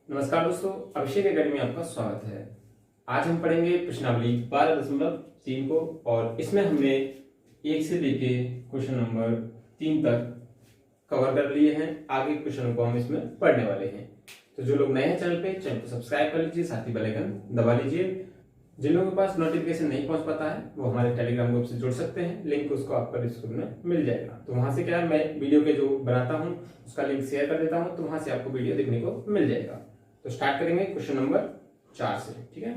नमस्कार दोस्तों, अभिषेक एकेडमी में आपका स्वागत है। आज हम पढ़ेंगे प्रश्नावली 12.3 को और इसमें हमने 1 से लेके क्वेश्चन नंबर 3 तक कवर कर लिए हैं। आगे क्वेश्चनों को हम इसमें पढ़ने वाले हैं। तो जो लोग नए हैं चैनल को सब्सक्राइब कर लीजिए, साथ ही बेल आइकन दबा लीजिए। जिन लोगों के पास नोटिफिकेशन नहीं पहुंच पाता है वो हमारे टेलीग्राम ग्रुप से जुड़ सकते हैं। लिंक उसको आपका डिस्क्रिप्शन में मिल जाएगा। तो वहां से क्या है, मैं वीडियो के जो बनाता हूं उसका लिंक शेयर कर देता हूं, तो वहां से आपको वीडियो देखने को मिल जाएगा। तो स्टार्ट करेंगे क्वेश्चन नंबर 4 से। ठीक है,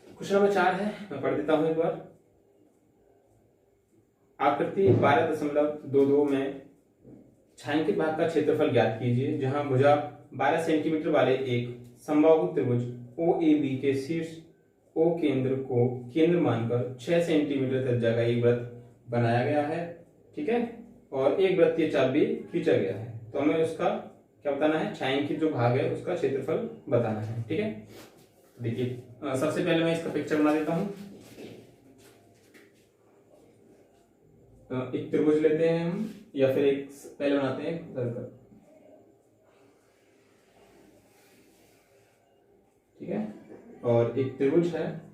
क्वेश्चन नंबर 4 है, मैं पढ़ देता हूं एक बार। आकृति 12.22 में छायांकित भाग का क्षेत्रफल ज्ञात कीजिए, जहां भुजा 12 सेंटीमीटर वाले एक समबाहु त्रिभुज OAB के शीर्ष O केंद्र को केंद्र मानकर 6 सेंटीमीटर त्रिज्या का एक वृत्त बनाया गया है। ठीक है, और एक वृत्तीय चाप भी खींचा गया है। तो हमें उसका क्या बताना है, छायांकित जो भाग है उसका क्षेत्रफल बताना है। ठीक है, देखिए सबसे पहले मैं इसका पिक्चर बना देता हूं। एक त्रिभुज लेते हैं हम, या फिर एक पहले बनाते हैं सर्कल। ठीक है, और एक त्रिभुज है,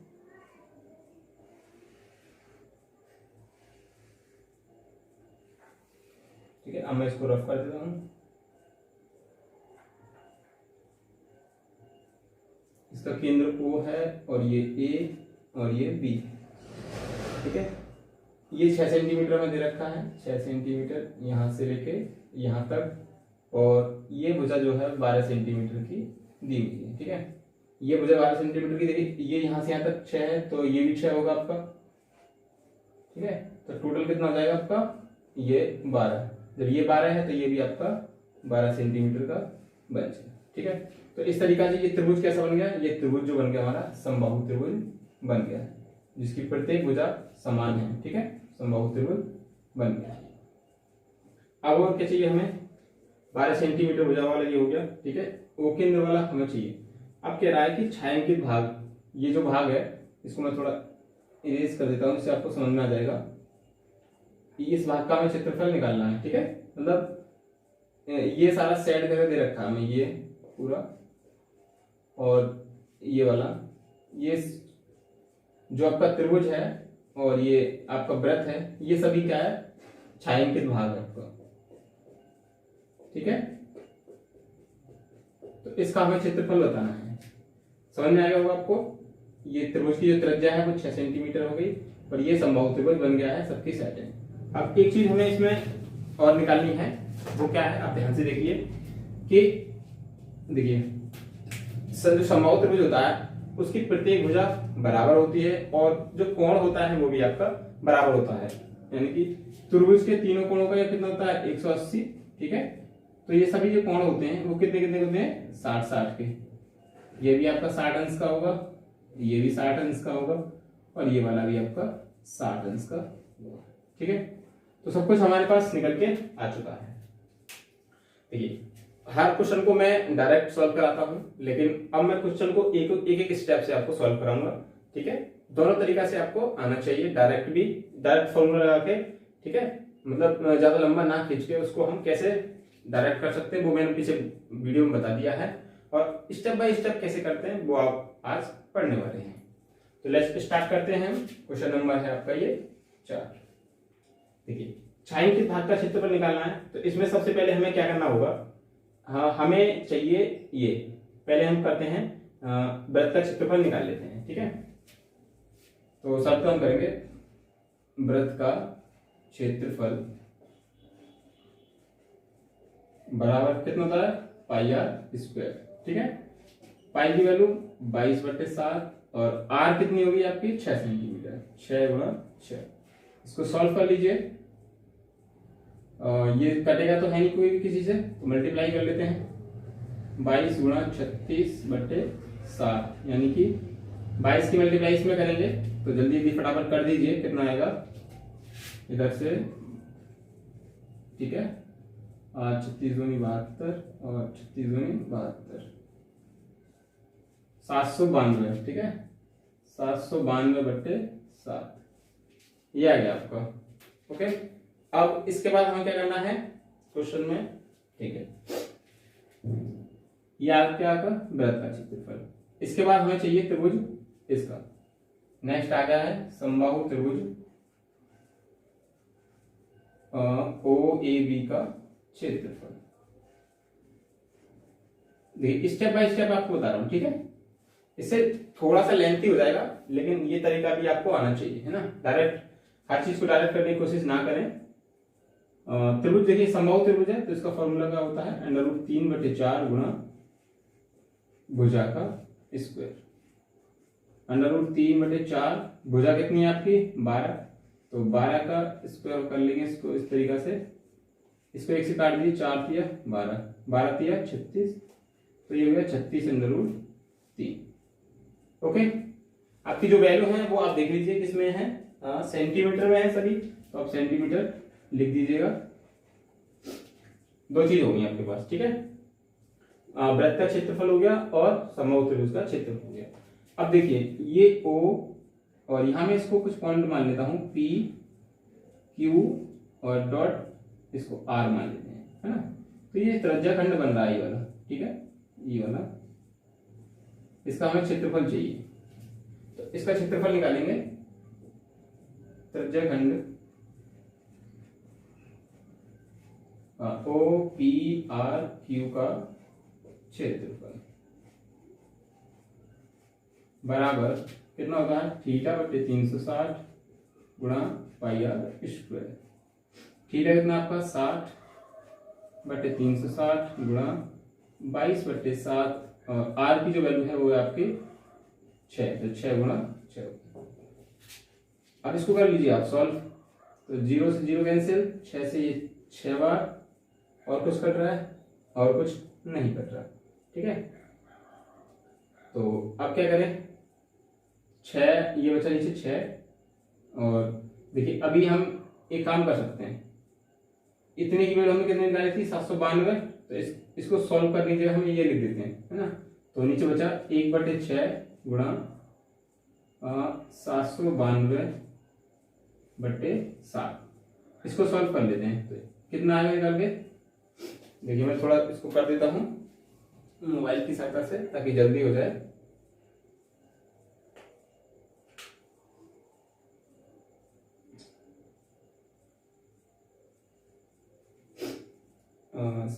ठीक है। अब मैं इसको रफ कर देता हूं। इसका केंद्र O है और ये A और ये B। ठीक है, ये 6 सेंटीमीटर में दे रखा है, 6 सेंटीमीटर यहां से लेके यहां तक, और ये भुजा जो है 12 सेंटीमीटर की दी हुई है। ठीक है, ये भुजा 12 सेंटीमीटर की, देखिए ये यहां से यहां तक 6 है, तो ये भी 6 होगा आपका। ठीक है, तो टोटल कितना हो जाएगा आपका, ये 12। जब ये 12 है तो ये भी आपका 12 सेंटीमीटर का बन जाएगा। ठीक है, तो इस तरीका से ये त्रिभुज कैसा बन गया, ये त्रिभुज जो बन गया हमारा समबाहु त्रिभुज बन गया है, जिसकी प्रत्येक भुजा समान है। ठीक है, समबाहु त्रिभुज बन गया। अब और क्या चाहिए हमें, 12 सेंटीमीटर भुजा वाला ये हो गया। ठीक है, O केंद्र वाला हमें चाहिए। अब कह रहा है कि छायांकित भाग, ये जो भाग है इसको मैं थोड़ा इरेज कर देता हूं, इससे आपको समझ में आ जाएगा। इस भाग का हमें क्षेत्रफल निकालना है। ठीक है, मतलब ये सारा सेट करके दे रखा है हमें, ये पूरा और ये वाला, ये जो आपका त्रिभुज है और ये आपका वृत्त है, ये सभी क्या है, छायांकित भाग है आपका। ठीक है, तो इसका हमें क्षेत्रफल बताना है। समझ में आएगा होगा आपको। ये त्रिभुज की जो त्रिज्या है वो 6 सेंटीमीटर हो गई और ये समबाहु त्रिभुज बन गया है, सबकी सेट है। अब एक चीज हमें इसमें और निकालनी है, वो क्या है, आप ध्यान से देखिए कि देखिए जो समबाहु त्रिभुज होता है उसकी प्रत्येक भुजा बराबर होती है और जो कोण होता है वो भी आपका बराबर होता है। यानी कि त्रिभुज के तीनों कोणों का कितना होता है, 180। ठीक है, तो ये सभी जो कोण होते हैं वो कितने कितने होते हैं, 60-60 के। ये भी आपका 60 अंश का होगा, ये भी 60 अंश का होगा और ये वाला भी आपका 60 अंश का होगा। ठीक है, तो सब कुछ हमारे पास निकल के आ चुका है। देखिए हर क्वेश्चन को मैं डायरेक्ट सॉल्व कराता हूं, लेकिन अब मैं क्वेश्चन को एक एक स्टेप से आपको सॉल्व कराऊंगा। ठीक है, दोनों तरीका से आपको आना चाहिए, डायरेक्ट भी, डायरेक्ट फॉर्मूला लगा के। ठीक है, मतलब ज्यादा लंबा ना खींच के उसको हम कैसे डायरेक्ट कर सकते हैं वो मैंने पीछे वीडियो में बता दिया है, और स्टेप बाय स्टेप कैसे करते हैं वो आप आज पढ़ने वाले हैं। तो लेट्स स्टार्ट करते हैं। क्वेश्चन नंबर है आपका ये 4। देखिए छायांकित भाग का क्षेत्रफल निकालना है, तो इसमें सबसे पहले हमें क्या करना होगा, हाँ हमें चाहिए ये, पहले हम करते हैं वृत्त का क्षेत्रफल निकाल लेते हैं। ठीक है, तो सबसे हम करेंगे वृत्त का क्षेत्रफल बराबर कितना होता है, πr²। ठीक है, पाई की वैल्यू 22/7 और r कितनी होगी आपकी, 6 सेंटीमीटर, 6 गुणा 6। इसको सॉल्व कर लीजिए। ये कटेगा तो है नहीं कोई भी किसी से, तो मल्टीप्लाई कर लेते हैं। 22 गुणा 36/7, यानी कि 22 की मल्टीप्लाई इसमें करेंगे तो जल्दी जल्दी फटाफट कर दीजिए, कितना आएगा इधर से। ठीक है, 36 दूनी 72 और 36 दूनी 72, 792। ठीक है, 792/7 ये आ गया आपका। ओके, अब इसके बाद हमें क्या करना है क्वेश्चन में, ठीक है, ये क्या का वृत्त का क्षेत्रफल। इसके बाद हमें चाहिए त्रिभुज इसका। नेक्स्ट आ गया है समबाहु त्रिभुज ओ ए बी का क्षेत्रफल। देखिए स्टेप बाय स्टेप आपको बता रहा हूं, ठीक है। इससे थोड़ा सा लेंथी हो जाएगा, लेकिन ये तरीका भी आपको आना चाहिए, है ना। डायरेक्ट हर चीज को डायरेक्ट करने की कोशिश ना करें। त्रिभुज देखिए समबाहु त्रिभुज है तो इसका फॉर्मूला क्या होता है, √3/4 गुणा भुजा का स्क्वायर। √3/4 भुजा कितनी है आपकी 12, तो 12 का स्क्वायर कर लेंगे इसको इस तरीका से। इसको एक से काट दीजिए, 4 तिया 12, 12 तिया 36, तो ये हो गया 36√3। ओके, आपकी जो वैल्यू है वो आप देख लीजिए किसमें है, सेंटीमीटर में है सभी, तो आप सेंटीमीटर लिख दीजिएगा। दो चीज होगी आपके पास, ठीक है। वृत्त का क्षेत्रफल हो गया और समबाहु त्रिभुज का क्षेत्रफल हो गया। अब देखिए ये O और यहां मैं इसको कुछ पॉइंट मान लेता हूं P Q और डॉट इसको R मान लेते हैं, है ना। तो ये त्रिज्या खंड बन रहा है ये वाला, ठीक है, ये वाला। इसका हमें क्षेत्रफल चाहिए, तो इसका क्षेत्रफल निकालेंगे। त्रिज्या खंड O P R Q का क्षेत्रफल बराबर कितना होता है, θ/360 गुणा πr²। थीटा कितना आपका 60/360 गुणा 22/7, और आर की जो वैल्यू है वो है आपकी 6, तो 6 गुणा 6। अब इसको कर लीजिए आप सॉल्व, तो 0 से 0 कैंसिल, 6 से ये 6 बार, और कुछ कट रहा है और कुछ नहीं कट रहा, ठीक है। तो अब क्या करें, 6 ये बचा नीचे 6, और देखिए अभी हम एक काम कर सकते हैं, इतने की वैल्यू हमने कितने निकाली थी 792, तो इसको सॉल्व करने की जगह हम ये लिख देते हैं, है ना। तो नीचे बचा 1/6 गुणा 792/7, इसको सॉल्व कर लेते हैं। तो कितना आएगा निकाल के, देखिए मैं थोड़ा इसको कर देता हूं मोबाइल की सहायता से ताकि जल्दी हो जाए।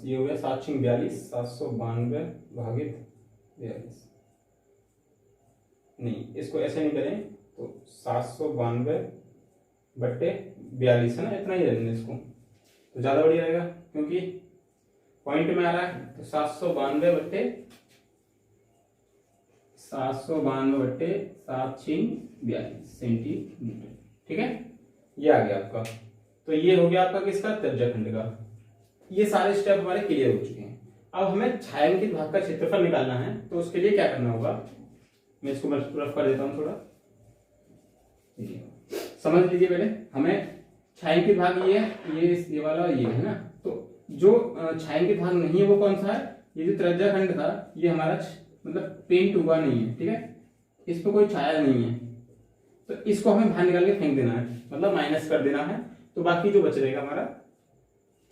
ये हो गया 742, 792 भागित 42। नहीं, इसको ऐसे नहीं करें, तो 792/42 है ना, इतना ही रहने इसको, तो ज्यादा बढ़िया रहेगा क्योंकि पॉइंट में आ रहा है। तो 792/792/7×42 सेंटीमीटर, ठीक है, ये आ गया आपका। तो ये हो गया आपका किसका, त्रिज्याखंड का। ये सारे स्टेप हमारे क्लियर हो चुके हैं। अब हमें छायांकित भाग का क्षेत्रफल निकालना है, तो उसके लिए क्या करना होगा, मैं इसको रफ कर देता हूं थोड़ा, समझ लीजिए। पहले हमें छायांकित भाग ये वाला ये है ना, तो जो छायांकित भाग नहीं है वो कौन सा है, ये जो त्रिज्याखंड था ये हमारा मतलब पेंट हुआ नहीं है, ठीक है, इस पर कोई छाया नहीं है, तो इसको हमें बाहर निकाल के फेंक देना है, मतलब माइनस कर देना है। तो बाकी जो बच रहेगा हमारा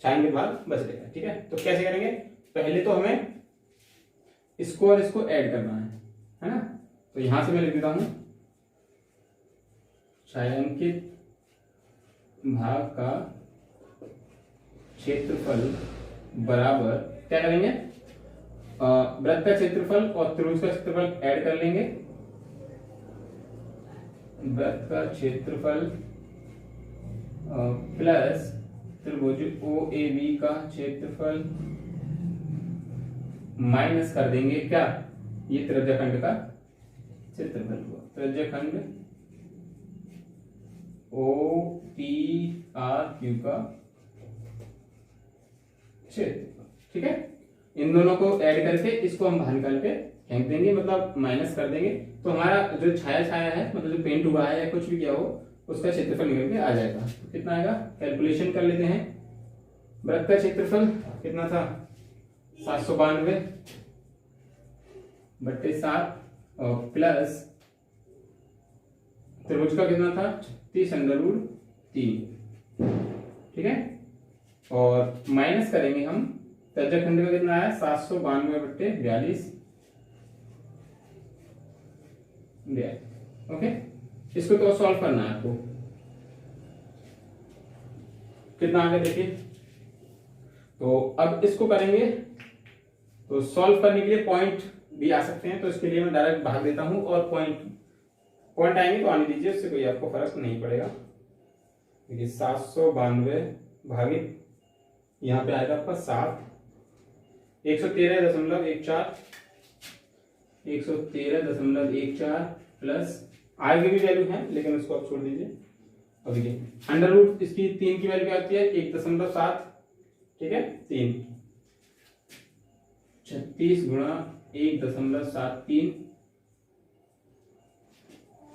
छायांकित भाग बच रहेगा, ठीक है। तो कैसे करेंगे, पहले तो हमें इसको और इसको ऐड करना है ना। तो यहां से मैं लिख देता हूं छायांकित भाग का क्षेत्रफल बराबर, क्या करेंगे, वृत्त का क्षेत्रफल और त्रिभुज का क्षेत्रफल ऐड कर लेंगे। वृत्त का क्षेत्रफल प्लस त्रिभुज OAB का क्षेत्रफल माइनस कर देंगे क्या, ये त्रिज्याखंड का क्षेत्रफल हुआ। त्रिज्याखंड OPRQ का क्षेत्रफल, ठीक है। इन दोनों को ऐड करके इसको हम बाहर निकाल के फेंक देंगे, मतलब माइनस कर देंगे। तो हमारा जो छाया है, मतलब जो पेंट हुआ है या कुछ भी किया हो, उसका क्षेत्रफल निकल के आ जाएगा। तो कितना आएगा, कैलकुलेशन कर लेते हैं। वृत्त का क्षेत्रफल कितना था 792/7 और प्लस त्रिभुज का कितना था 36√3, ठीक है, और माइनस करेंगे हम त्रिज्याखंड का कितना आया 792/42। ओके, इसको तो सॉल्व करना है आपको। कितना आगे देखिए, तो अब इसको करेंगे तो सॉल्व करने के लिए पॉइंट भी आ सकते हैं, तो इसके लिए मैं डायरेक्ट भाग देता हूं और पॉइंट आएंगे तो आने दीजिए, उससे कोई आपको फर्क नहीं पड़ेगा। देखिए 792 भागित यहाँ पे आएगा आपका 7, 113.14 प्लस आगे भी वैल्यू है लेकिन उसको आप छोड़ दीजिए। अब देखिए अंडर रूट इसकी 3 की वैल्यू क्या होती है 1.7, ठीक है 3, 36 गुणा 1.73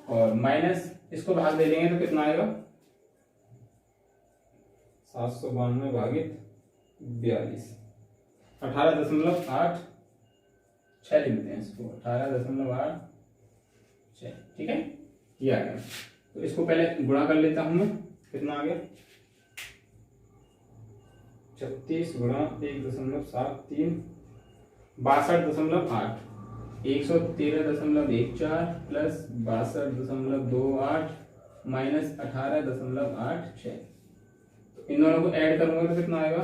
और माइनस इसको भाग दे देंगे तो कितना आएगा 792 भागित 42, 18.86 लिखते हैं इसको, 18.86, ठीक है ये आ गया। तो इसको पहले गुणा कर लेता हूं मैं, कितना आ गया 36 गुणा 1.73 62.8, 113.14 प्लस 62.28 माइनस 18.86। इन दोनों को ऐड करूंगा तो कितना आएगा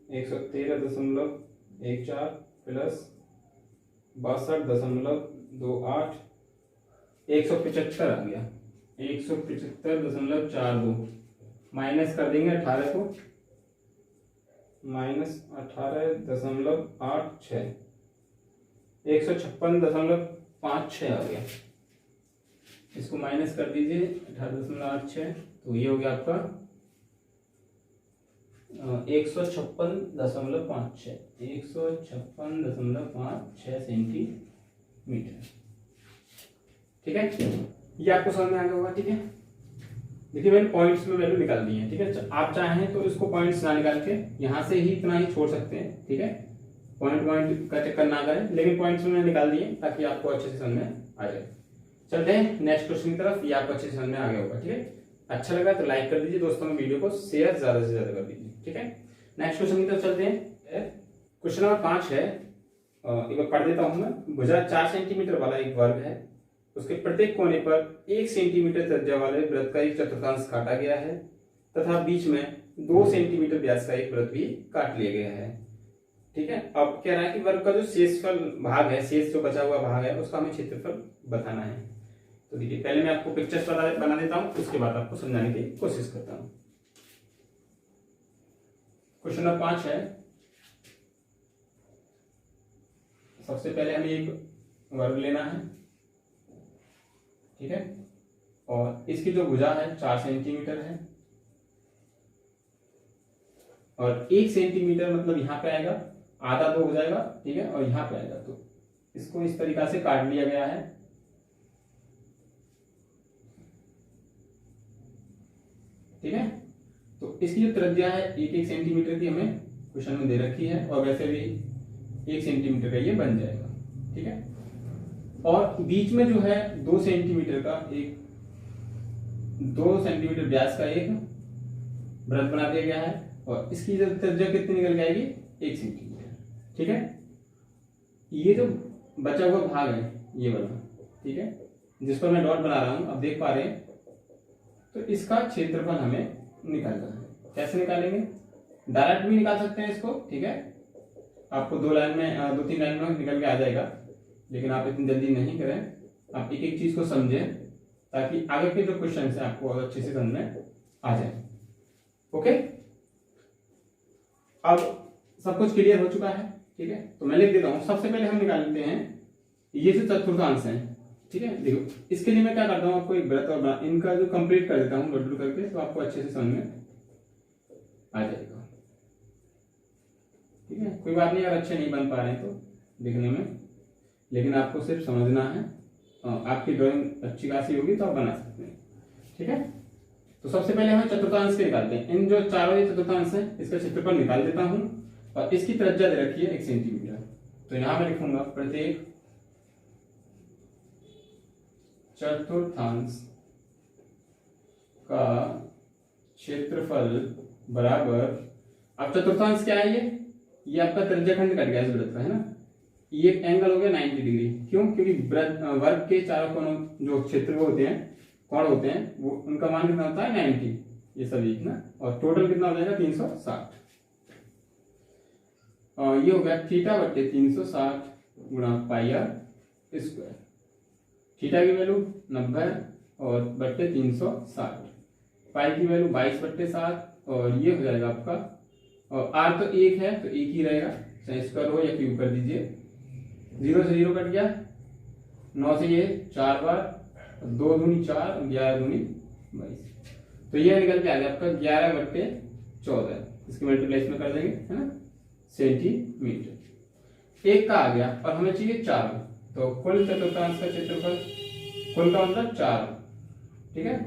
113.14 प्लस 62.28, 175 आ गया, 175.42 माइनस कर देंगे 18 को, माइनस 18.86, 156.56 आ गया। इसको माइनस कर दीजिए 18.86, तो ये हो गया आपका 156.56 सेंटीमीटर, ठीक है ये आपको समझ में आ गया होगा। ठीक है, देखिए मैंने पॉइंट्स में वैल्यू निकाल दी है, ठीक है। आप चाहें तो इसको पॉइंट्स ना निकाल के यहाँ से ही इतना ही छोड़ सकते हैं, ठीक है, पॉइंट का चक्कर ना करें, लेकिन पॉइंट्स में निकाल दिए ताकि आपको अच्छे से समझ में आ जाए। चलते हैं नेक्स्ट क्वेश्चन की तरफ, ये आपको अच्छे से समझ में आ गया होगा। ठीक है, अच्छा लगा तो लाइक कर दीजिए दोस्तों में, वीडियो को शेयर ज्यादा से ज्यादा कर दीजिए। ठीक है, नेक्स्ट क्वेश्चन की तरफ चलते हैं। क्वेश्चन नंबर 5 है, एक बार पढ़ देता हूं मैं। भुजा 4 सेंटीमीटर वाला एक वर्ग है, उसके प्रत्येक कोने पर 1 सेंटीमीटर त्रिज्या वाले वृत्त का एक चतुर्थांश काटा गया है तथा बीच में 2 सेंटीमीटर व्यास का एक वृत्त भी काट लिया गया है। ठीक है, अब कह रहा है कि वर्ग का जो शेषफल भाग है, शेष जो बचा हुआ भाग है, उसका हमें क्षेत्रफल बताना है। तो देखिए पहले मैं आपको पिक्चर्स बना देता हूं, उसके बाद आपको समझाने की कोशिश करता हूं। क्वेश्चन नंबर 5 है, सबसे पहले हमें एक वर्ग लेना है, ठीक है, और इसकी जो भुजा है 4 सेंटीमीटर है और 1 सेंटीमीटर मतलब यहां पे आएगा, आधा तो हो जाएगा, ठीक है, और यहां पे आएगा, तो इसको इस तरीका से काट लिया गया है। ठीक है, तो इसकी जो त्रिज्या है 1 सेंटीमीटर की हमें क्वेश्चन में दे रखी है, और वैसे भी 1 सेंटीमीटर का ये बन जाएगा। ठीक है, और बीच में जो है 2 सेंटीमीटर का एक 2 सेंटीमीटर व्यास का एक वृत्त बना दिया गया है, और इसकी जो त्रिज्या कितनी निकल के आएगी 1 सेंटीमीटर। ठीक है, ये जो बचा हुआ भाग है ये वाला, ठीक है, जिस पर मैं डॉट बना रहा हूं, आप देख पा रहे हैं, तो इसका क्षेत्रफल हमें निकालना है। कैसे निकालेंगे, डायरेक्ट भी निकाल सकते हैं इसको, ठीक है, आपको 2-3 लाइन में निकल के आ जाएगा, लेकिन आप इतनी जल्दी नहीं करें, आप एक एक चीज को समझें ताकि आगे के जो क्वेश्चन है आपको अच्छे से समझ में आ जाए। ओके, अब सब कुछ क्लियर हो चुका है। ठीक है, तो मैं लिख देता हूं। सबसे पहले हम निकाल लेते हैं ये जो चतुर्थांश है। ठीक है, देखो इसके लिए मैं क्या करता हूँ, आपको एक वृत्त और इनका जो कंप्लीट कर देता हूँ डॉट करके, तो आपको अच्छे से समझ में आ जाएगा। ठीक है, कोई बात नहीं अगर अच्छे नहीं बन पा रहे हैं तो देखने में, लेकिन आपको सिर्फ समझना है। आपकी ड्राइंग अच्छी खासी होगी तो आप बना सकते हैं। ठीक है, तो सबसे पहले हम चतुर्थांश के निकालते हैं। इन जो चारों चतुर्थांश है इसका क्षेत्रफल निकाल देता हूं, और इसकी त्रिज्या दे रखी है 1 सेंटीमीटर। तो यहां मैं लिखूंगा प्रत्येक चतुर्थांश का क्षेत्रफल बराबर, अब चतुर्थांश क्या है ये आपका त्रिज्याखंड कट गया इस वृत्त का, है ना। ये एंगल हो गया 90 डिग्री। क्यों? क्योंकि वर्ग के चारों कोनों जो क्षेत्र होते हैं, कोण होते हैं, वो उनका मान कितना होता है 90, ये सभी ना, और टोटल कितना हो जाएगा 360। और ये हो गया थीटा बट्टे 360 गुणा पाई आर स्क्वायर। थीटा की वैल्यू 90 और बट्टे 360, पाई की वैल्यू 22/7 और ये हो जाएगा आपका, और आर तो 1 है तो 1 ही रहेगा, चाहे स्क्वायर हो या क्यूब कर दीजिए। 0 से 0 कट गया, 9 से ये 4 बार, 2 दूनी 4, 11 दूनी 22, तो ये निकल के आ गया आपका 11/14। इसकी मल्टीप्लाई इसमें कर देंगे, है ना, सेंटीमीटर। एक का आ गया और हमें चाहिए 4, तो कुल चतुर्थांश का क्षेत्रफल, कुल का मतलब 4, ठीक है,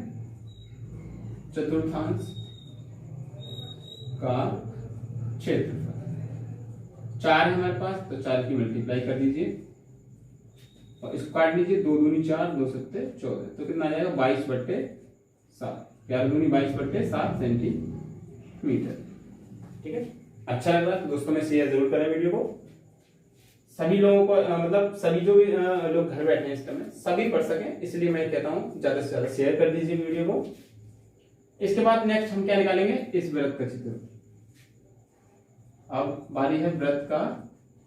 चतुर्थांश का क्षेत्रफल 4 है हमारे पास, तो 4 की मल्टीप्लाई कर दीजिए और इसको काट लीजिए, 2 दूनी 4, 2 सत्ते 14, तो कितना आ जाएगा 22/7, 11 दूनी 22/7 सेंटीमीटर। ठीक है, अच्छा लगा तो दोस्तों में शेयर जरूर करें वीडियो को, सभी लोगों को मतलब सभी जो भी लोग घर बैठे हैं इस टाइम में सभी पढ़ सकें, इसलिए मैं कहता हूं ज्यादा से ज्यादा शेयर कर दीजिए वीडियो को। इसके बाद नेक्स्ट हम क्या निकालेंगे, इस वृत्त का क्षेत्रफल। अब बारी है वृत्त का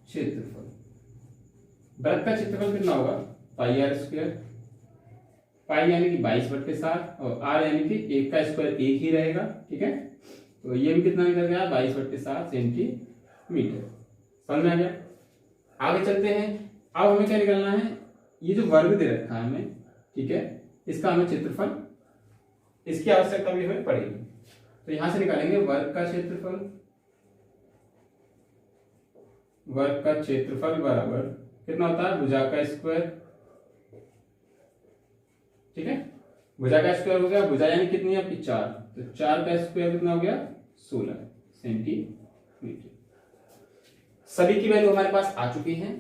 क्षेत्रफल। वृत्त का क्षेत्रफल कितना होगा, पाई आर स्क्वायर, पाई यानी कि 22/7 और आर यानी कि 1 का स्क्वायर 1 ही रहेगा, ठीक है, तो ये भी कितना निकल गया 22/7 सेंटीमीटर। समझ में आ गया। आगे चलते हैं, अब हमें क्या निकालना है, ये जो वर्ग दे रखा है हमें, ठीक है, इसका हमें क्षेत्रफल, इसकी आवश्यकता भी हमें पड़ेगी, तो यहां से निकालेंगे वर्ग का क्षेत्रफल। वर्ग का क्षेत्रफल बराबर कितना होता है, भुजा का स्क्वायर, ठीक है, भुजा का स्क्वायर हो गया, भुजा यानी कितनी आपकी 4, तो 4 का स्क्वायर कितना हो गया 16 सेंटीमीटर। सभी की वैल्यू हमारे पास आ चुकी है,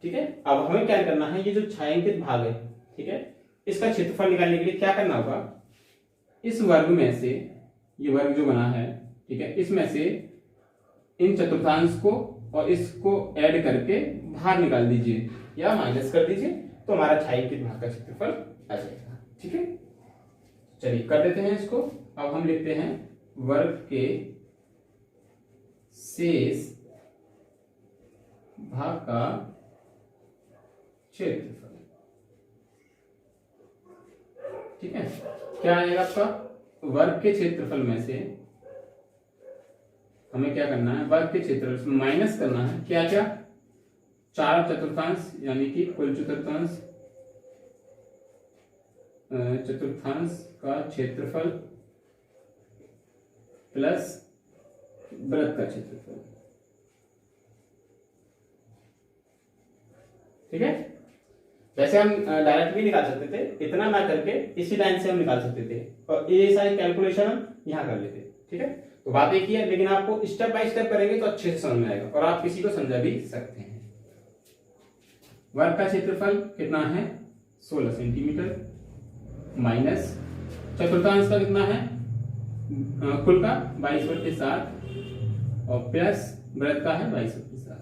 ठीक है। अब हमें क्या करना है, ये जो छायांकित भाग है, ठीक है, इसका क्षेत्रफल निकालने के लिए क्या करना होगा, इस वर्ग में से, ये वर्ग जो बना है, ठीक है, इसमें से इन चतुर्थांश को और इसको ऐड करके बाहर निकाल दीजिए या माइनस कर दीजिए, तो हमारा छायांकित भाग का क्षेत्रफल आ जाएगा, ठीक है। चलिए कर देते हैं इसको। अब हम लिखते हैं वर्ग के शेष भाग का क्षेत्रफल, ठीक है, क्या आएगा आपका, वर्ग के क्षेत्रफल में से हमें क्या करना है, वर्ग के क्षेत्रफल से माइनस करना है क्या क्या, 4 चतुर्थांश यानी कि कुल चतुर्थांश, चतुर्थांश का क्षेत्रफल प्लस वृत्त का क्षेत्रफल, ठीक है। वैसे हम डायरेक्ट भी निकाल सकते थे, इतना ना करके इसी लाइन से हम निकाल सकते थे और ये सारी कैलकुलेशन हम यहाँ कर लेते, ठीक है। तो बात एक ही है, लेकिन आपको स्टेप बाय स्टेप करेंगे तो अच्छे से समझ में आएगा और आप किसी को समझा भी सकते हैं। वर्ग का क्षेत्रफल कितना है 16 सेंटीमीटर माइनस चतुर्थांश का कितना है, कुल का 22/7 और प्लस वृत्त का है 22/7,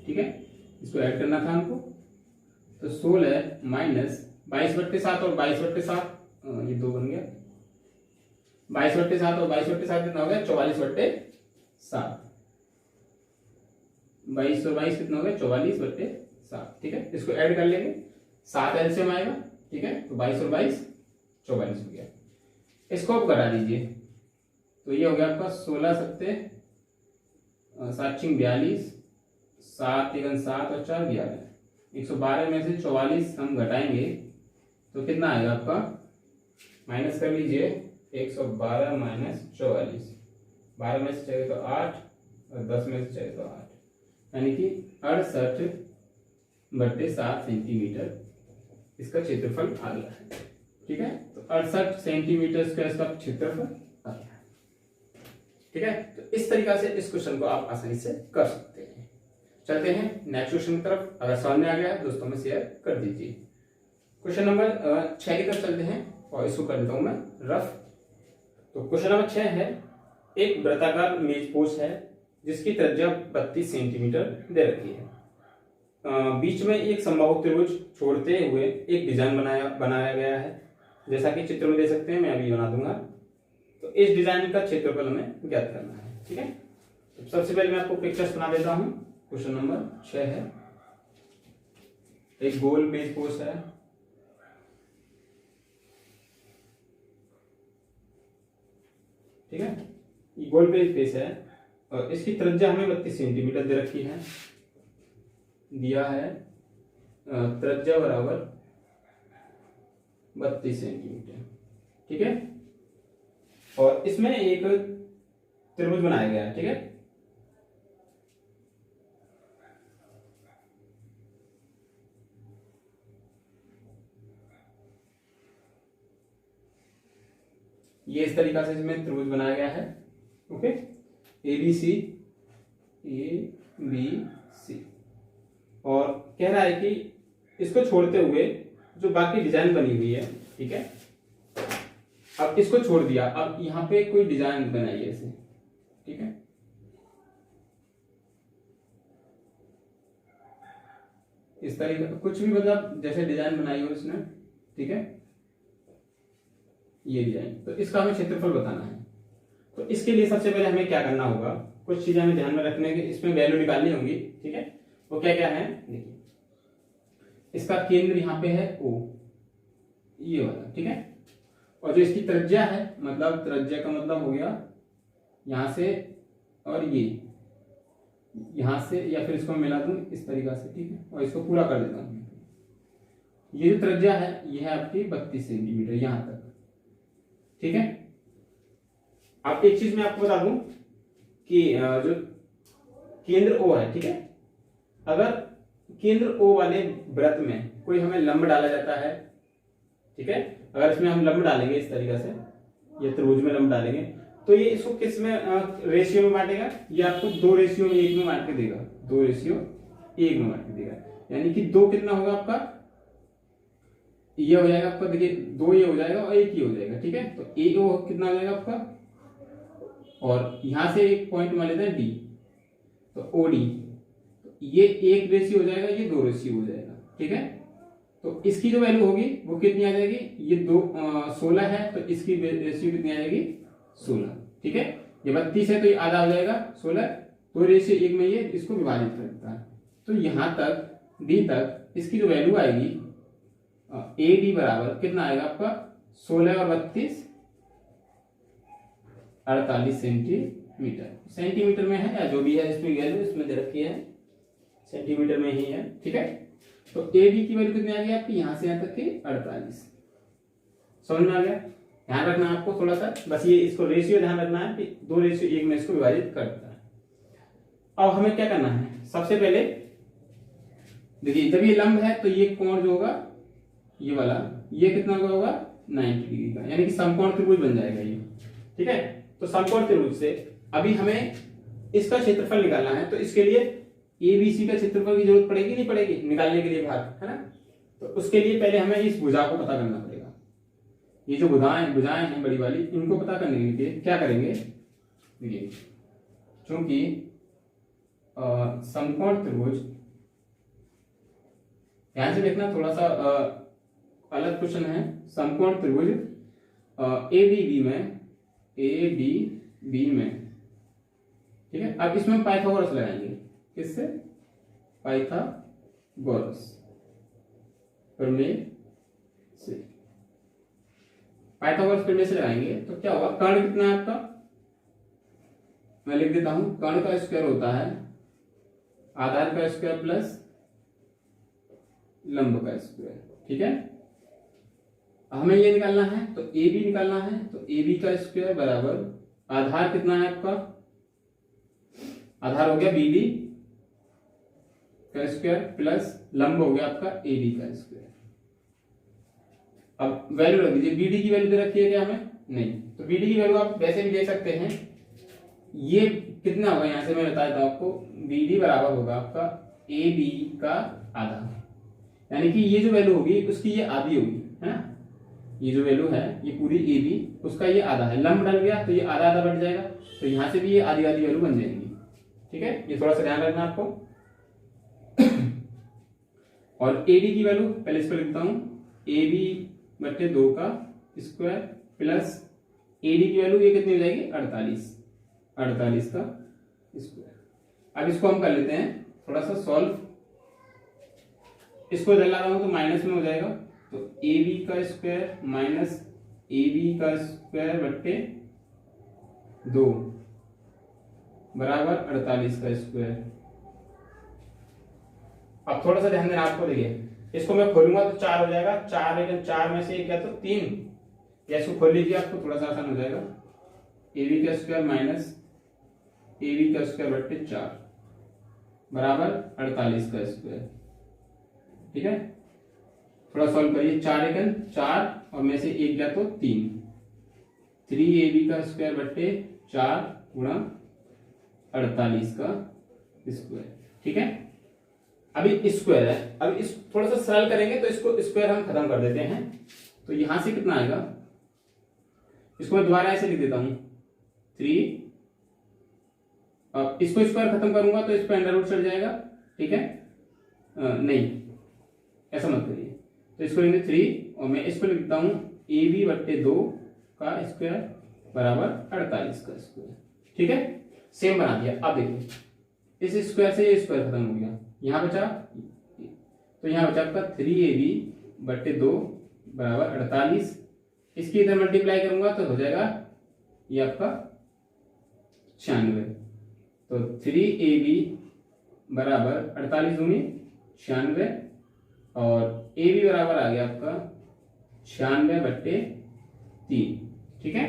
ठीक है। इसको ऐड करना था हमको, तो 16 माइनस 22/7 और 22/7, ये 2 बन गया, 22/7 और 22/7 कितना हो गया 44/7, 22 और 22 कितना हो गया 44/7, ठीक है। इसको ऐड कर लेंगे, 7 एलसीएम आएगा, ठीक है, तो 22 और 22 44 हो गया। इसको आप घटा दीजिए, तो ये हो गया आपका 16 सत्ते 7 42, 7 तिगन 7 और 4 11, 112 में से 44 हम घटाएंगे तो कितना आएगा आपका, माइनस कर लीजिए, 112 माइनस 44, 12 में से चाहिए तो 8 और 10 में से चाहिए तो 8, यानी कि 68/7 सेंटीमीटर इसका क्षेत्रफल आ गया है, ठीक है। तो 68 सेंटीमीटर का इसका क्षेत्रफल आ गया है, ठीक है। तो इस तरीका से इस क्वेश्चन को आप आसानी से कर सकते हैं। चलते हैं नेक्स्ट क्वेश्चन की तरफ, अगर समझ में आ गया दोस्तों में शेयर कर दीजिए। क्वेश्चन नंबर 6 की तरफ चलते हैं। और इसको कर देता हूं मैं रफ। तो क्वेश्चन नंबर 6 है, एक वृत्ताकार मेज पोस्ट है जिसकी त्रिज्या 32 सेंटीमीटर दे रखी है। बीच में एक समबाहु त्रिभुज छोड़ते हुए एक डिजाइन बनाया गया है, जैसा कि चित्र में दे सकते हैं, मैं अभी बना दूंगा। तो इस डिजाइन का क्षेत्रफल हमें ज्ञात करना है, ठीक है। तो सबसे पहले मैं आपको पिक्चर्स बना देता हूं। क्वेश्चन नंबर 6 है, एक गोल मेज पोस्ट है, ठीक है, ये गोल मेज पोस्ट है और इसकी त्रिज्या हमें 32 सेंटीमीटर दे रखी है, दिया है त्रिज्या बराबर 32 सेंटीमीटर, ठीक है। और इसमें एक त्रिभुज बनाया गया है, ठीक है। ये इस तरीका से इसमें त्रिभुज बनाया गया है, ओके, ए बी सी, और कह रहा है कि इसको छोड़ते हुए जो बाकी डिजाइन बनी हुई है, ठीक है, अब इसको छोड़ दिया, अब यहां पे कोई डिजाइन बनाइए ऐसे, ठीक है। इस तरीके कुछ भी मतलब जैसे डिजाइन बनाई हो इसने, ठीक है, ये डिजाइन। तो इसका हमें क्षेत्रफल बताना है। तो इसके लिए सबसे पहले हमें क्या करना होगा, कुछ चीजें हमें ध्यान में रखने की, इसमें वैल्यू निकालनी होगी, ठीक है। वो क्या क्या है, देखिए, इसका केंद्र यहाँ पे है O, ये वाला, ठीक है। और जो इसकी त्रिज्या है, मतलब त्रिज्या का मतलब हो गया यहां से और ये यहां से, या फिर इसको मिला दूं इस तरीका से, ठीक है, और इसको पूरा कर देता हूं। ये जो त्रिज्या है ये है आपकी 32 सेंटीमीटर यहां तक, ठीक है। अब एक चीज मैं आपको बता दूं कि जो केंद्र O है, ठीक है, अगर केंद्र O वाले वृत्त में कोई हमें लंब डाला जाता है, ठीक है, अगर इसमें हम लंब डालेंगे इस तरीके से, ये त्रिभुज में लंब डालेंगे, तो ये इसको किस में रेशियो में बांटेगा, ये आपको 2:1 में बांट के देगा, 2:1 में बांट के देगा। यानी कि 2 कितना होगा आपका, ये हो जाएगा आपका, देखिए 2 ये हो जाएगा और 1 ये हो जाएगा, ठीक है। तो ए ओ कितना हो जाएगा आपका, और यहां से एक पॉइंट मान लेते हैं डी, तो ओ डी, ये 1 रेशियो हो जाएगा, ये 2 रेशियो हो जाएगा, ठीक है। तो इसकी जो वैल्यू होगी वो कितनी आ जाएगी, ये 16 है, तो इसकी रेशियो कितनी आ जाएगी 16, ठीक है। ये 32 है तो ये आधा हो जाएगा 16, 2:1 में ये इसको विभाजित करता है। तो यहां तक डी तक इसकी जो वैल्यू आएगी ए डी बराबर कितना आएगा आपका, 16 और 32 48 सेंटीमीटर, सेंटीमीटर में है या जो भी है इसमें वैल्यू इसमें दे रखी है, सेंटीमीटर में ही है, ठीक है। तो ए बी की वैल्यू कितनी आ गई आपकी, यहां से यहां तक की 48, समझ में आ गया। ध्यान रखना है आपको थोड़ा सा, बस ये इसको रेशियो ध्यान रखना है कि 2:1 में इसको विभाजित करता है। अब हमें क्या करना है, सबसे पहले देखिए, जब ये लंब है तो ये कोण जो होगा ये वाला, ये कितना होगा 90 डिग्री का, यानी कि समकोण त्रिभुज बन जाएगा ये, ठीक है। तो समकोण त्रिभुज से अभी हमें इसका क्षेत्रफल निकालना है, तो इसके लिए एबीसी का क्षेत्रफल की जरूरत पड़ेगी नहीं पड़ेगी निकालने के लिए भाग, है ना। तो उसके लिए पहले हमें इस भुजा को पता करना पड़ेगा। ये जो भुजाएं हैं बड़ी वाली, इनको पता करने के लिए क्या करेंगे, देखिए, चूंकि समकोण त्रिभुज, ध्यान से देखना, थोड़ा सा अलग क्वेश्चन है। समकोण त्रिभुज एडीबी में, ठीक है। अब इसमें पाइथागोरस लगाएंगे, किससे, पाइथागोरस प्रमेय से, पाइथागोरस प्रमेय से लगाएंगे तो क्या होगा, कर्ण कितना है आपका, मैं लिख देता हूं, कर्ण का स्क्वायर होता है आधार का स्क्वायर प्लस लंब का स्क्वायर, ठीक है। हमें ये निकालना है तो ए बी निकालना है, तो ए बी का स्क्वायर बराबर आधार कितना है आपका, आधार हो गया बी डी का स्क्वायर प्लस लंब हो गया आपका ए डी का स्क्वायर। अब वैल्यू रख दीजिए, बी डी की वैल्यू दे रखी है क्या हमें, नहीं, तो बी डी की वैल्यू आप वैसे भी देख सकते हैं, ये कितना होगा, यहां से मैं बता देता हूं आपको, बी डी बराबर होगा आपका ए बी का आधा, यानी कि ये जो वैल्यू होगी उसकी ये आधी होगी, है ना। ये जो वैल्यू है ये पूरी ए बी, उसका ये आधा है, लंब डल गया तो ये आधा आधा बढ़ जाएगा, तो यहाँ से भी ये आधी आधी वैल्यू बन जाएंगी। ठीक है, ये थोड़ा सा ध्यान रखना आपको। और ए डी की वैल्यू पहले इस पर लिखता हूँ, ए बी बट्टे 2 का स्क्वायर प्लस ए डी की वैल्यू ये कितनी हो जाएगी 48 का स्क्वायर। अब इसको हम कर लेते हैं थोड़ा सा सॉल्व, इसको इधर ला रहा हूं तो माइनस में हो जाएगा, तो ए बी का स्क्वायर माइनस ए बी का स्क्वायर बट्टे 2 बराबर 48 का स्क्वायर। अब थोड़ा सा ध्यान देना आपको, देखिए इसको मैं खोलूंगा तो 4 हो जाएगा, 4 लेकिन 4 में से एक क्या तो 3, या इसको खोल लीजिए आपको थोड़ा सा आसान हो जाएगा। ए बी का स्क्वायर माइनस ए बी का स्क्वायर बट्टे 4 बराबर 48 का स्क्वायर। ठीक है, थोड़ा सॉल्व करिए, 4 एकन 4 और में से एक गया तो 3 ए बी का स्क्वायर बट्टे 4 गुणा 48 का स्क्वायर। ठीक है, अभी स्क्वायर है, अभी इस थोड़ा सा सरल करेंगे तो इसको स्क्वायर हम खत्म कर देते हैं, तो यहां से कितना आएगा, इसको मैं दोबारा ऐसे लिख देता हूं 3, अब इसको स्क्वायर खत्म करूंगा तो इस पर अंडर रूट चढ़ जाएगा। ठीक है, नहीं ऐसा मत करिए, तो इसको लिखेंगे 3 और मैं इसको लिखता हूं ए बी बट्टे 2 का स्क्वायर बराबर 48 का स्क्वायर। ठीक है, सेम बना दिया। अब देखिए इस स्क्वायर से ये स्क्वायर खत्म हो गया, यहां बचा, तो यहां बचा आपका 3ab बट्टे 2 बराबर 48, इसकी इधर मल्टीप्लाई करूंगा तो हो जाएगा ये आपका 96, तो 3ab बराबर 48 दूनी 96 और ए बी बराबर आ गया आपका 96 बट्टे 3। ठीक है,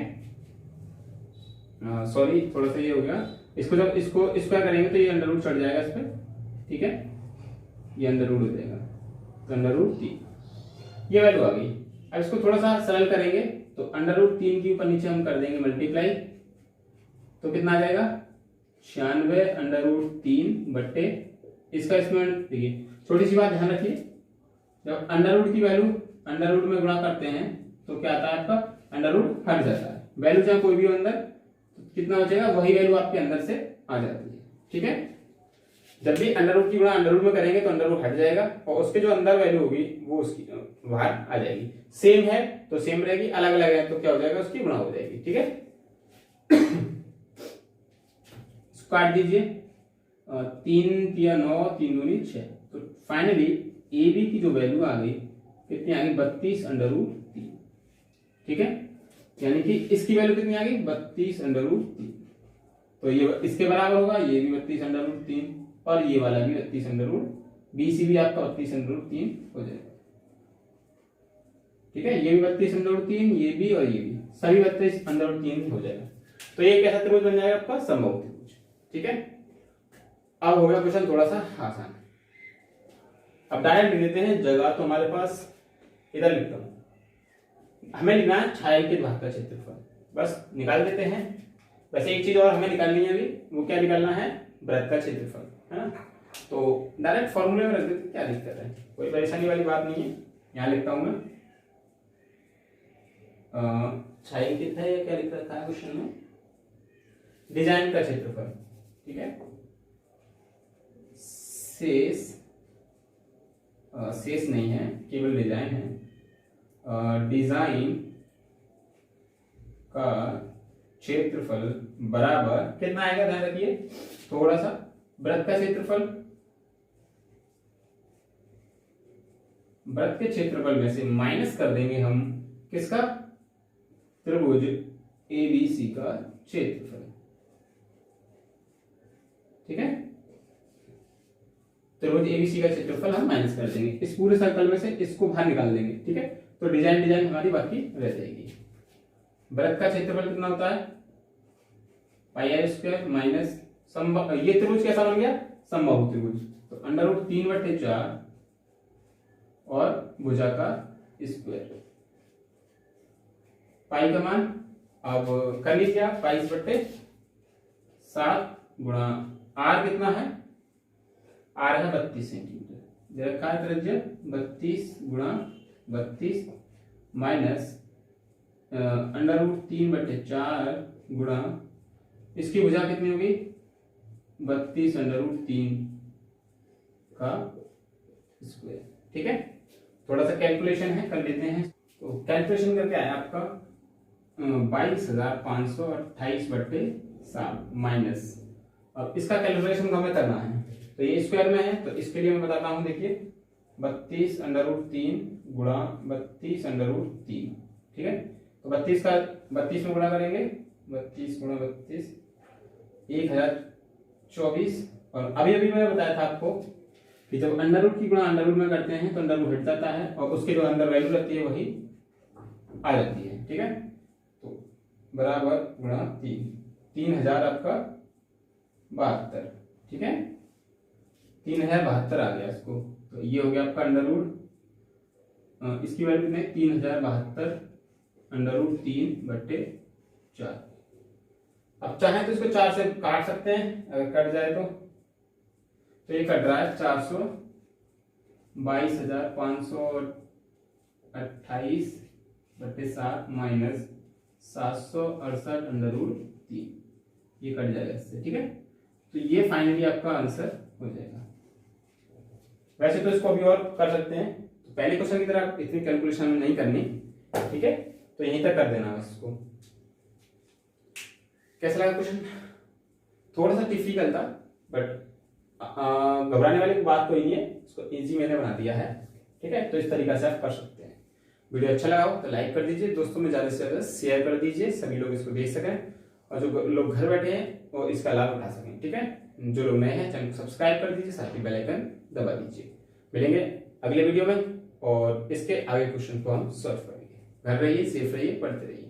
सॉरी थोड़ा सा ये हो गया, इसको जब इसको स्क्वायर करेंगे तो ये अंडर रूट चढ़ जाएगा इस पर। ठीक है, ये अंडर रूट हो जाएगा, तो अंडर रूट 3 ये वैल्यू आ गई। अब इसको थोड़ा सा सरल करेंगे तो अंडर रूट 3 के ऊपर नीचे हम कर देंगे मल्टीप्लाई, तो कितना आ जाएगा 96 अंडर रूट 3 बट्टे इसका इसमें, देखिए छोटी सी बात ध्यान रखिए, जब अंडर रूट की वैल्यू अंडर रूट में गुणा करते हैं तो क्या आता है आपका अंडर रूट हट जाता है, वैल्यू चाहे कोई भी हो अंदर, तो कितना हो जाएगा वही वैल्यू आपके अंदर से आ जाती है। ठीक है, जब भी अंडर रूट की गुणा अंडर रूट में करेंगे तो अंडर रूट हट जाएगा और उसके जो अंदर वैल्यू होगी वो उसकी बाहर आ जाएगी। सेम है तो सेम रहेगी, अलग अलग है तो क्या हो जाएगा उसकी गुणा हो जाएगी। ठीक है, इसको काट दीजिए, 3 या 9 3 दूनी 6, तो फाइनली ए बी की जो वैल्यू आ गई कितनी आ गई 32 अंडर रूट 3। ठीक है, यानी कि इसकी वैल्यू कितनी आ गई 32 अंडर रूट 3, तो ये इसके बराबर होगा, ये भी 32 अंडर रूट 3 और ये वाला भी 32 अंडर रूट, बीसी भी आपका 32 अंडर रूट 3 हो जाएगा। ठीक है, ये भी 32 अंडर रूट 3, ये भी और ये भी सभी 32 अंडर रूट 3 हो जाएगा, तो ये कैसा त्रिभुज बन जाएगा आपका समबाहु त्रिभुज। ठीक है, अब हो गया क्वेश्चन थोड़ा सा आसान। अब डायरेक्ट लिख लेते हैं, जगह तो हमारे पास इधर लिखता हूं, हमें लिखना है छायांकित भाग का क्षेत्रफल, बस निकाल देते हैं। वैसे एक चीज और हमें निकालनी है अभी, वो क्या निकालना है वृत्त का क्षेत्रफल, है ना, तो डायरेक्ट फॉर्मूले में रख देते, क्या दिक्कत है, कोई परेशानी वाली बात नहीं है। यहाँ लिखता हूं मैं छायांकित है या क्या लिख रखा है क्वेश्चन में, डिजाइन का क्षेत्रफल। ठीक है, शेष नहीं है, केवल डिजाइन है। डिजाइन का क्षेत्रफल बराबर कितना आएगा, ध्यान रखिए थोड़ा सा, वृत्त का क्षेत्रफल, वृत्त के क्षेत्रफल में से माइनस कर देंगे हम किसका, त्रिभुज एबीसी का क्षेत्रफल। ठीक है, त्रिभुज एबीसी का क्षेत्रफल हम माइनस कर देंगे, इस पूरे सर्कल में से इसको बाहर निकाल देंगे। ठीक है, तो डिजाइन हमारी बाकी रह जाएगी। वृत्त का क्षेत्रफल कितना होता है पाई आर स्क्वायर माइनस ये त्रिभुज कैसा बन गया समबाहु त्रिभुज, तो अंडर रूट 3/4 और भुजा का स्क्वायर, पाई का मान अब कर लीजिए आप, 22/7 गुणा आर कितना है, आर है 32 सेंटीमीटर, रखा है त्रिज्या 32 गुणा 32 माइनस √3/4 गुणा इसकी भुजा कितनी होगी 32√3 का स्क्वायर। ठीक है, थोड़ा सा कैलकुलेशन है, कर लेते हैं। तो कैलकुलेशन का क्या है आपका 22,528/7 माइनस, अब इसका कैलकुलेशन को हमें करना है तो ये स्क्वायर में है, तो इसके लिए मैं बताता हूँ। देखिए 32√3 गुणा 32√3, ठीक है। तो 32 का 32 में गुणा करेंगे, 32 गुणा 32 1024। और अभी अभी मैंने बताया था आपको कि जब अंडर रूट की गुणा अंडर रूट में करते हैं तो अंडर रूट हट जाता है और उसकी जो अंदर वैल्यू रहती है वही आ जाती है। ठीक है, तो बराबर गुणा 3000 आपका 72। ठीक है, 3072 आ गया इसको, तो ये हो गया आपका अंडर रूट, इसकी वैल्यू कितनी 3072 √3/4। अब चाहे तो इसको 4 से काट सकते हैं, अगर कट जाए तो ये कट रहा है 422,528/7 माइनस 768/√3, ये कट जाएगा इससे। ठीक है, तो ये फाइनली आपका आंसर हो जाएगा। वैसे तो इसको अभी और कर सकते हैं, तो पहले क्वेश्चन की तरह इतनी कैलकुलेशन नहीं करनी। ठीक है, तो यहीं तक कर देना बस इसको। कैसा लगा क्वेश्चन? थोड़ा सा डिफिकल्ट था, बट घबराने वाली कोई बात कोई नहीं है, इसको इजी मैंने बना दिया है। ठीक है, तो इस तरीके से आप कर सकते हैं। वीडियो अच्छा लगा हो तो लाइक कर दीजिए, दोस्तों में ज्यादा से ज्यादा शेयर कर दीजिए, सभी लोग इसको देख सकें और जो लोग घर बैठे हैं वो इसका लाभ उठा सकें। ठीक है, जो लोग नए हैं चैनल को सब्सक्राइब कर दीजिए, साथ ही बेल आइकन दबा दीजिए। मिलेंगे अगले वीडियो में और इसके आगे क्वेश्चन को हम सॉल्व करेंगे। घर रहिए, सेफ रहिए, पढ़ते रहिए।